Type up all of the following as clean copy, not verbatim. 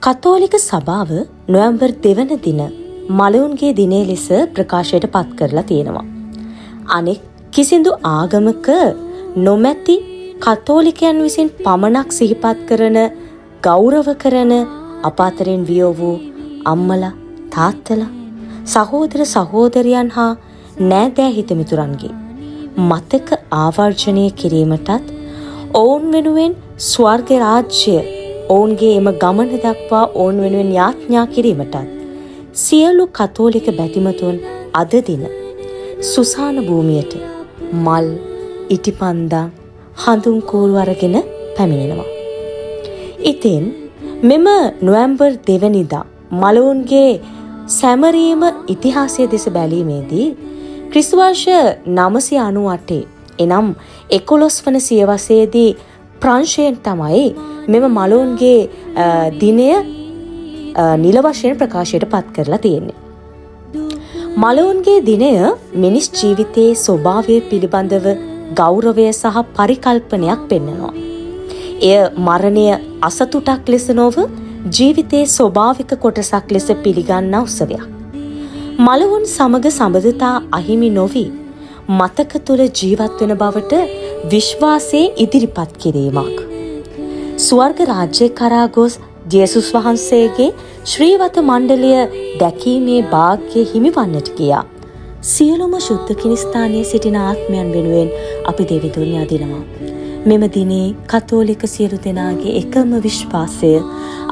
කතෝලික සභාව නොවැම්බර් 2 වන දින මලවුන්ගේ දිනය ලෙස ප්‍රකාශයට පත් කරලා තියෙනවා. අනෙක් කිසිදු ආගමක නොමැති කතෝලිකයන් විසින් පමණක් සිහිපත් කරන, ගෞරව කරන, අප අතරින් වියෝ වූ අම්මලා, තාත්තලා, සහෝදර සහෝදරියන් හා නෑදෑ හිතමිතුරන්ගේ මතක ආවර්ජනය කිරීමටත්, ඔවුන් වෙනුවෙන් ස්වර්ග රාජ්‍ය, ඔවුන්ගේ එම ගමන දක්වා ඔවුන් වෙනුවෙන් යාඥා කිරීමටත් සියලු කතෝලික බැතිමතුන් අද දින සුසාන භූමියට මල්, ඉටිපන්දම්, හඳුන් කූරු අරගෙන පැමිණෙනවා. ඉතින් මෙම නොවැම්බර් 2 වෙනිදා මලවුන්ගේ සැමරීම ඉතිහාසය දෙස බැලීමේදී ක්‍රිස්තු වර්ෂ 998 එනම් 11 වන සියවසේදී ප්‍රංශයෙන් තමයි මෙම මලවුන්ගේ දිනය නිල වශයෙන් ප්‍රකාශයට පත් කරලා තියෙන්නේ. මලවුන්ගේ දිනය මිනිස් ජීවිතයේ ස්වභාවය පිළිබඳව ගෞරවය සහ පරිකල්පනයක් පෙන්වනවා. එය මරණය අසතුටක් ලෙස නොව ජීවිතයේ ස්වභාවික කොටසක් ලෙස පිළිගන්නා උත්සවයක්. මලවුන් සමග සබඳතා අහිමි නොවි මතක තුළ ජීවත් වෙන බවට විශ්වාසයේ ඉදිරිපත් කිරීමක්. ස්වර්ග රාජ්‍ය කරා ගොස් ජේසුස් වහන්සේගේ ශ්‍රීවත මණ්ඩලය දැකීමේ භාග්‍ය හිමිවන්නට ගියා. සියලුම ශුද්ධ කිනිස්ථානයේ සිටින ආත්මයන් වෙනුවෙන් අපි දෙවිඳුන් යදිනවා. මෙම දිනේ කතෝලික සියලු දෙනාගේ එකම විශ්වාසය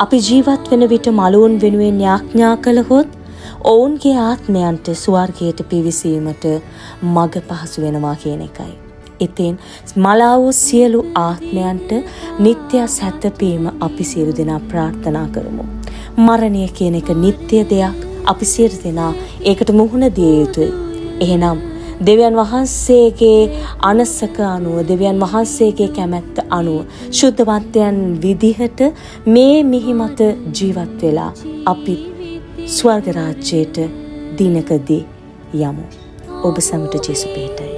අපි ජීවත් වෙන විට මලවුන් වෙනුවෙන් යාඥා කළහොත් ඔවුන්ගේ ආත්මයන්ට ස්වර්ගයට පිවිසීමට මඟ පහසු වෙනවා කියන එකයි. ඉතින් මලා වූ සියලු ආත්මයන්ට නිත්‍ය සැතපීම අපි සියලු දෙනා ප්‍රාර්ථනා කරමු. මරණය කියන එක නිත්‍ය දෙයක්. අපි සියලු දෙනා ඒකට මුහුණ දිය යුතුයි. එහෙනම් දෙවියන් වහන්සේගේ අනසක අනුව, දෙවියන් වහන්සේගේ කැමැත්ත අනුව ශුද්ධවන්තයන් විදිහට මේ මිහි මත ජීවත් වෙලා අපි ස්වර්ග රාජ්‍යයට දිනකදී යමු. ඔබ සැමට ජේසු පිහිටයි.